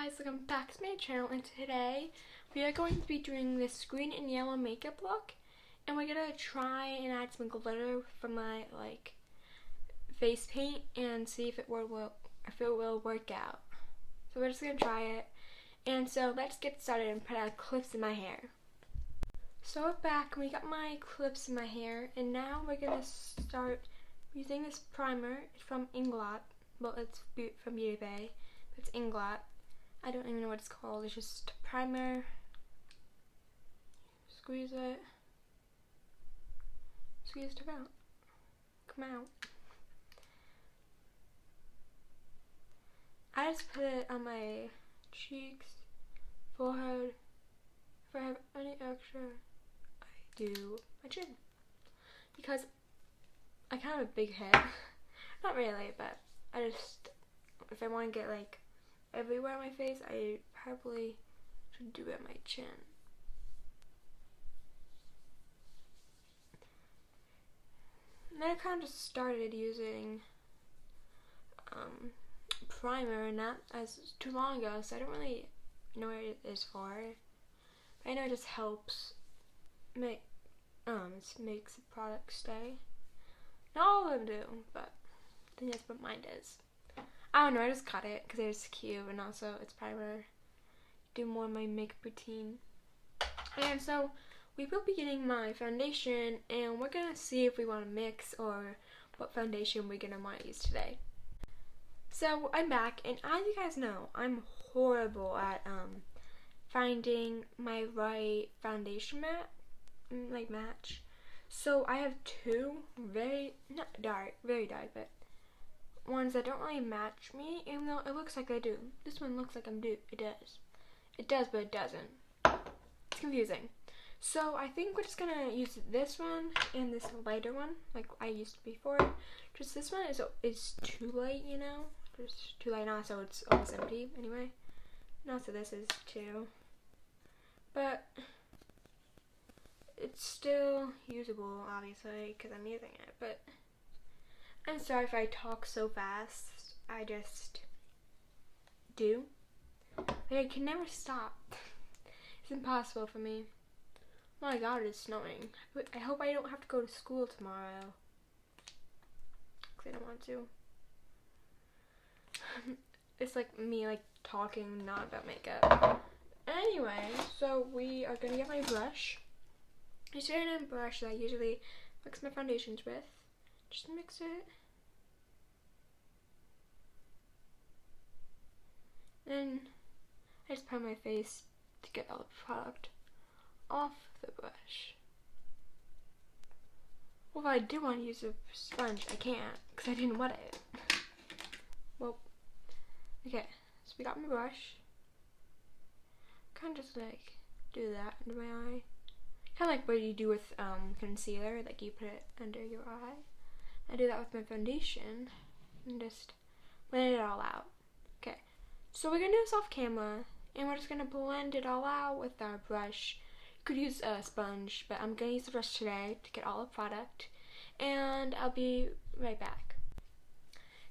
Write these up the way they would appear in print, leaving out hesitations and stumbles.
guys, welcome back to my channel, and today we are going to be doing this green and yellow makeup look, and we're gonna try and add some glitter from my face paint and see if it will work out. So we're just gonna try it, and so let's get started and put our clips in my hair. So we're back and we got my clips in my hair, and now we're gonna start using this primer. It's from Inglot. Well, it's from Beauty Bay. It's Inglot. I don't even know what it's called. It's just primer. Squeeze it. Squeeze it out. Come out. I just put it on my cheeks, forehead. If I have any extra, I do my chin. Because I kind of have a big head. Not really, but I just, if I want to get everywhere on my face, I probably should do it on my chin. And then I kind of just started using primer, and that as too long ago, so I don't really know what it is for. But I know it just helps makes the product stay. Not all of them do, but I think that's what mine does. I don't know, I just cut it because it's cute, and also it's primer. Do more of my makeup routine. And so we will be getting my foundation, and we're gonna see if we want to mix or what foundation we're gonna want to use today. So I'm back, and as you guys know, I'm horrible at finding my right foundation match. So I have two very dark, but ones that don't really match me, even though it looks like I do. This one looks like I'm due. It does. It does, but it doesn't. It's confusing. So I think we're just gonna use this one and this lighter one, like I used before. Just this one is too light, you know? Just too light now, so it's almost empty anyway. And also this is too. But it's still usable, obviously, because I'm using it. But I'm sorry if I talk so fast. I just do. I can never stop. It's impossible for me. Oh my god, it's snowing. I hope I don't have to go to school tomorrow, because I don't want to. It's like me talking not about makeup. Anyway, so we are gonna get my brush. I started on a brush that I usually mix my foundations with. Just mix it. Then I just put on my face to get all the product off the brush. Well, if I do want to use a sponge, I can't because I didn't wet it. Well, okay, so we got my brush. Kind of just do that under my eye. Kind of like what you do with concealer, you put it under your eye. I do that with my foundation and just blend it all out. Okay, so we're gonna do this off camera, and we're just gonna blend it all out with our brush. You could use a sponge, but I'm gonna use the brush today to get all the product, and I'll be right back.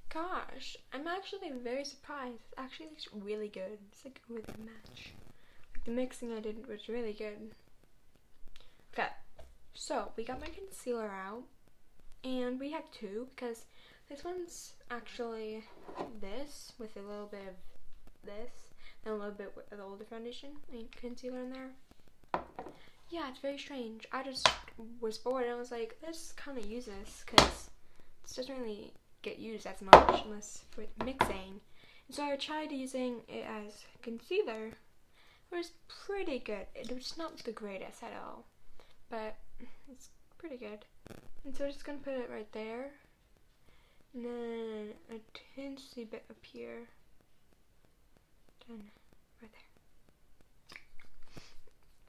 Gosh, I'm actually very surprised. It actually looks really good. It's a really good match. The mixing I did was really good. Okay, so we got my concealer out, and we have two because this one's actually this with a little bit of this, and a little bit of the older foundation and concealer in there. Yeah, it's very strange. I just was bored and I was like, let's kind of use this because this doesn't really get used as much unless for mixing. And so I tried using it as concealer. It was pretty good. It was not the greatest at all, but it's pretty good. And so we're just gonna put it right there, and then a teensy bit up here, then right there.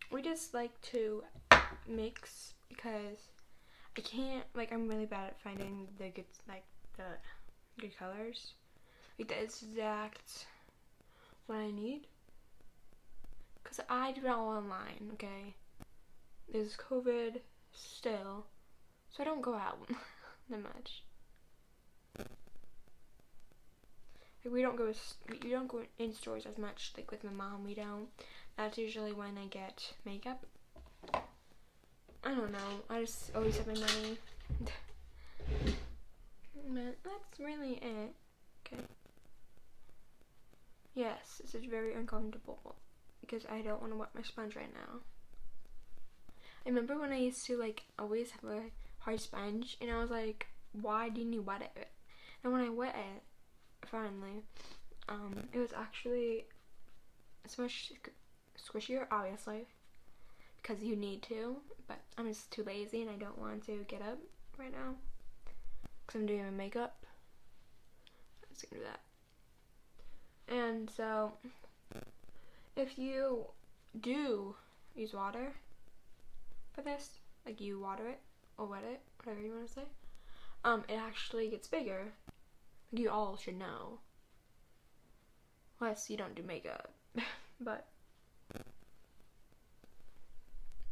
We just like to mix because I can't, I'm really bad at finding the good, the good colors, the exact what I need, because I do it all online, okay? There's COVID still, so I don't go out that much. Like, we don't go in stores as much. Like with my mom, we don't. That's usually when I get makeup. I don't know. I just always have my money. But that's really it. Okay. Yes, this is very uncomfortable because I don't want to wet my sponge right now. I remember when I used to like always have a hard sponge, and I was like, why didn't you wet it? And when I wet it, finally, it was actually so much squishier, obviously, because you need to, but I'm just too lazy and I don't want to get up right now because I'm doing my makeup. I'm just gonna do that. And so, if you do use water for this, like you water it or wet it, whatever you want to say, it actually gets bigger. You all should know. Unless you don't do makeup. But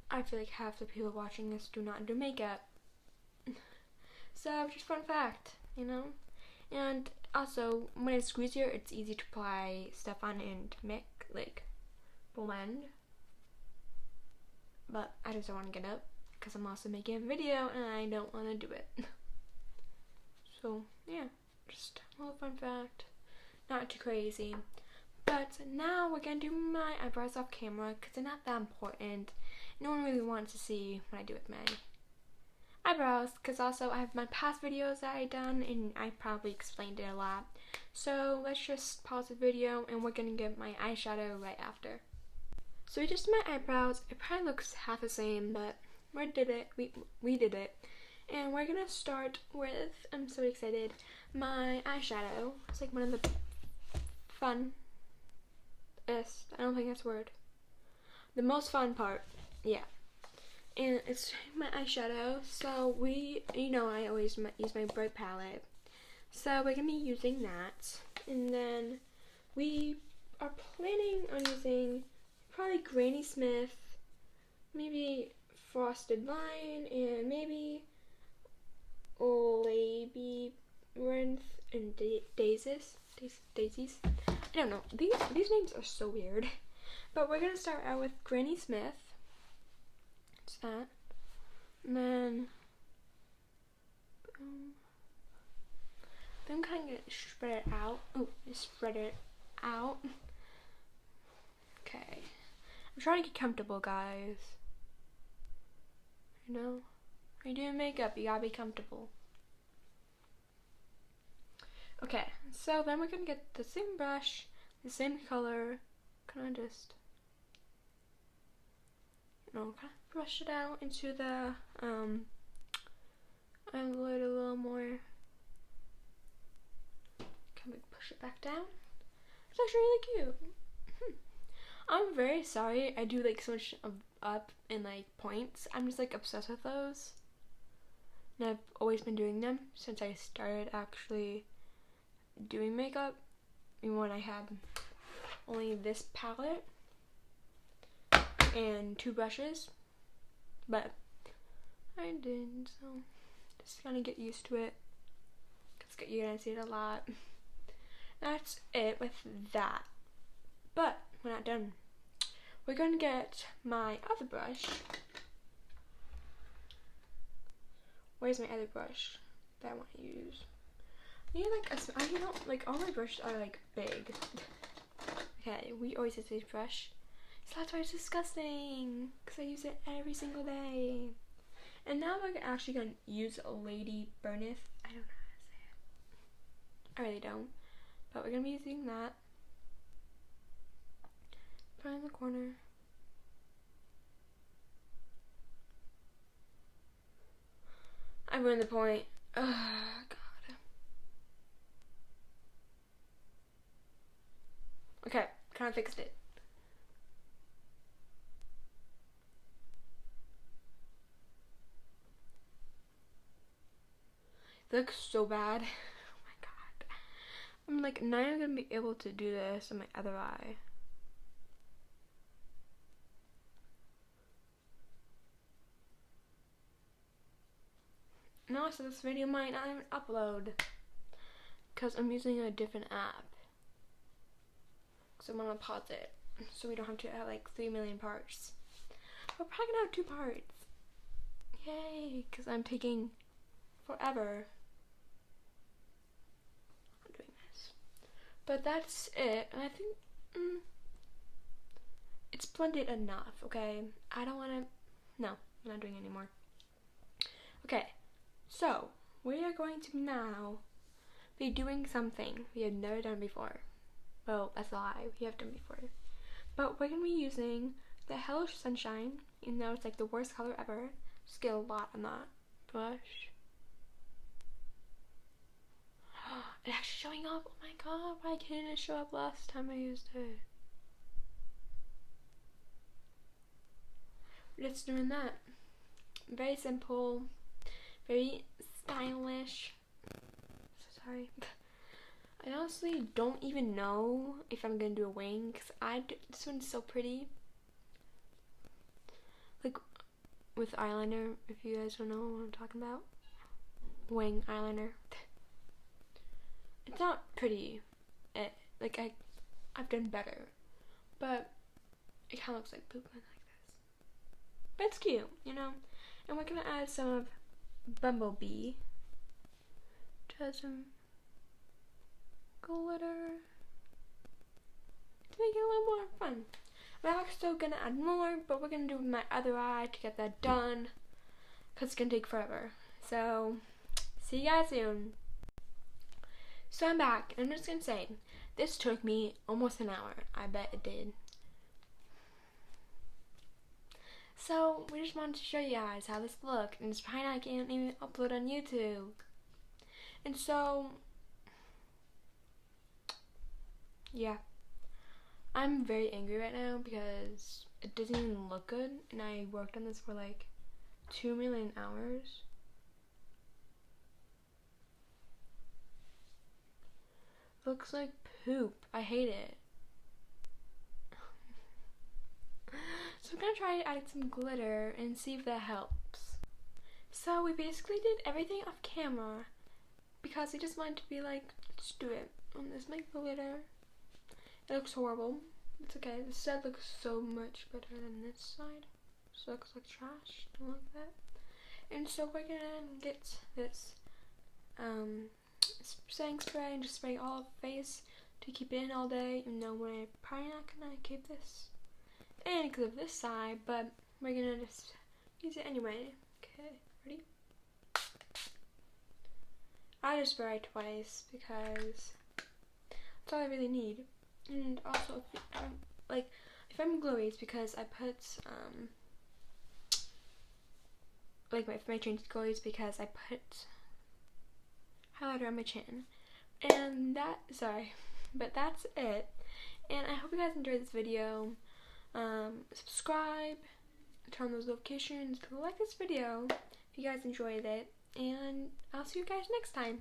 I feel like half the people watching this do not do makeup. So, just fun fact, you know? And also, when it's squeezier, it's easy to apply stuff on and make, like, blend. But I just don't want to get up because I'm also making a video and I don't want to do it. So, yeah, just a little fun fact. Not too crazy. But now we're going to do my eyebrows off camera because they're not that important. No one really wants to see what I do with my eyebrows because also I have my past videos that I done and I probably explained it a lot. So let's just pause the video and we're going to get my eyeshadow right after. So we just did my eyebrows. It probably looks half the same, but we did it. We did it. And we're going to start with, I'm so excited, my eyeshadow. It's like one of the fun. I don't think that's a word. The most fun part, yeah. And it's my eyeshadow. So I always use my bright palette. So we're gonna be using that, and then we are planning on using probably Granny Smith, maybe Frosted Line, and maybe Labyrinth and Daisies. I don't know. These names are so weird. But we're gonna start out with Granny Smith. It's that. And then boom. Then kind of spread it out. Oh, spread it out. Okay. I'm trying to get comfortable, guys. You know? When you're doing makeup, you gotta be comfortable. Okay, so then we're gonna get the same brush, the same color, kind of just, kind of brush it out into the eyelid a little more. Kind of push it back down. It's actually really cute. I'm very sorry. I do like so much of up and like points. I'm just like obsessed with those, and I've always been doing them since I started actually doing makeup, even when I had only this palette and 2 brushes, but I did, so just gonna get used to it because you're gonna see it a lot. That's it with that, but we're not done. We're gonna get my other brush. Where's my other brush that I want to use? I need all my brushes are like big. Okay, we always use this brush. So that's why it's disgusting, because I use it every single day. And now we're actually going to use Lady Burneth. I don't know how to say it. I really don't. But we're going to be using that. Put it in the corner. I ruined the point. Ugh, God. Okay, kind of fixed it. It looks so bad. Oh my god. I'm like not even gonna be able to do this on my other eye. No, so this video might not even upload because I'm using a different app. because I'm gonna pause it so we don't have to have like 3 million parts. We're probably gonna have 2 parts. Yay, because I'm taking forever. I'm doing this. But that's it. And I think it's blended enough, okay? I don't want to... No, I'm not doing it anymore. Okay, so we are going to now be doing something we have never done before. Well, that's a lie. We have done before. But we're going to be using the Hello Sunshine. You know, it's like the worst color ever. Just get a lot on that brush. It's actually showing up. Oh my god, why couldn't it show up last time I used it? We're just doing that. Very simple. Very stylish. So sorry. I honestly don't even know if I'm gonna do a wing because this one's so pretty. Like with eyeliner, if you guys don't know what I'm talking about. Wing eyeliner. It's not pretty. Like I've done better, but it kind of looks like poop like this. But it's cute, you know. And we're gonna add some of Bumblebee to add some glitter to make it a little more fun. We're still gonna add more, but we're gonna do it with my other eye to get that done because it's gonna take forever. So see you guys soon. So I'm back, and I'm just gonna say this took me almost an hour. I bet it did. So we just wanted to show you guys how this looked, and it's probably not can't even upload on YouTube. And so yeah, I'm very angry right now because it doesn't even look good, and I worked on this for like 2 million hours. Looks like poop. I hate it. So I'm gonna try adding some glitter and see if that helps. So we basically did everything off camera because we just wanted to be like, let's do it on this my glitter. It looks horrible. It's okay. This side looks so much better than this side. This looks like trash. Don't like that. And so we're gonna get this setting spray and just spray all of the face to keep it in all day. Even though we're probably not gonna keep this in because of this side, but we're gonna just use it anyway. Okay, ready? I just spray twice because that's all I really need. And also, if I'm glowy, it's because I put like my chin's glowy is because I put highlighter on my chin. And but that's it. And I hope you guys enjoyed this video. Subscribe, turn on those notifications, like this video if you guys enjoyed it, and I'll see you guys next time.